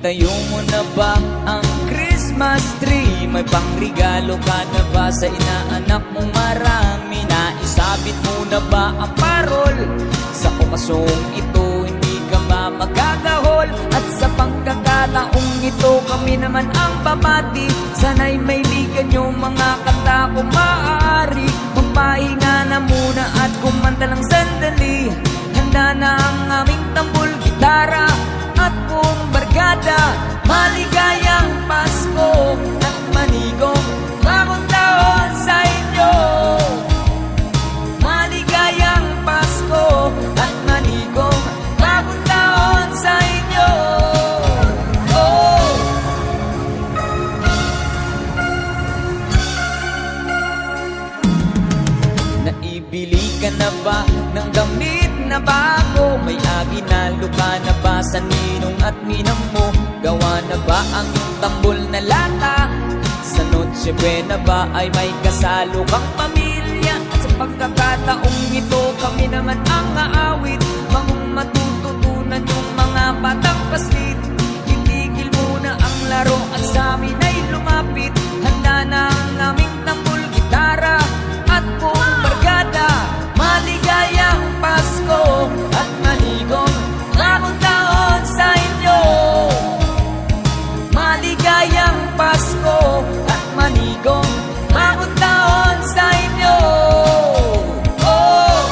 Itayo mo na ba ang Christmas tree? May pangregalo ka na ba sa inaanak mong marami? Naisabit mo na ba ang parol? Sa okasyon ito hindi ka ba magagahol? At sa pagkakataong ito kami naman ang babati. Sana'y may ligan yung mga kanta kung maaari. Magpahinga na muna at kumanta lang sandali. Handa na ang aming tambol, gitara at buong barkada. Maligayang Pasko at manigong bagong taon sa inyo. Maligayang Pasko at manigong bagong taon sa inyo. Oh. Naibili ka na ba ng damit na bago? May aginalo ka na ba sa ninong at ninang mo? Gawa na ba ang iyong tambol na lata? Sa Noche Buena ba ay may kasalo kang pamilya? At sa pagkakataong ito kami naman ang aawit. Mangong matututunan yung mga batang paslit. Itigil muna ang laro at sa amin ay lumapit. Handa na ang aming tambol, gitara at buong barkada. Maligayang Pasko at manigong bagong taon sa inyo. Maligayang Pasko at manigong bagong taon sa inyo. Oh.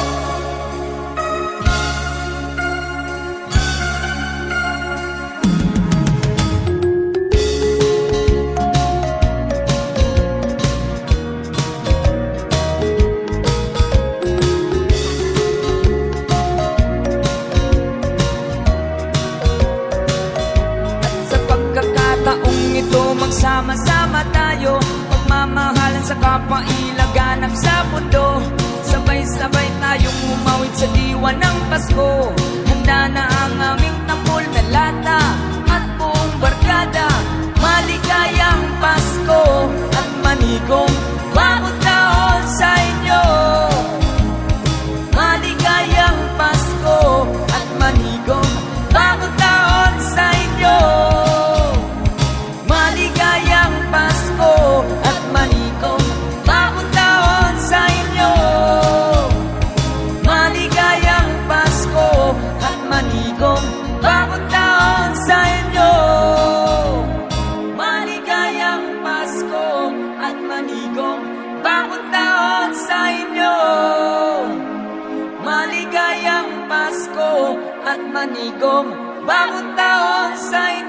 Magsama-sama tayo, pagmamahalan sa kapwa ilaganap sa mundo. Sabay-sabay tayong umawit sa diwa ng Pasko. Handa na ang aming tambol na lata at buong barkada. Maligayang Pasko at manigong bagong taon sa inyo. Maligayang Pasko at manigong bagong taon sa inyo. Maligayang Pasko at manigong bagong taon sa inyo. Maligayang Pasko at manigong bagong taon sa inyo. Maligayang Pasko at manigong bagong taon sa inyo. Maligayang Pasko at manigong bagong taon sa inyo.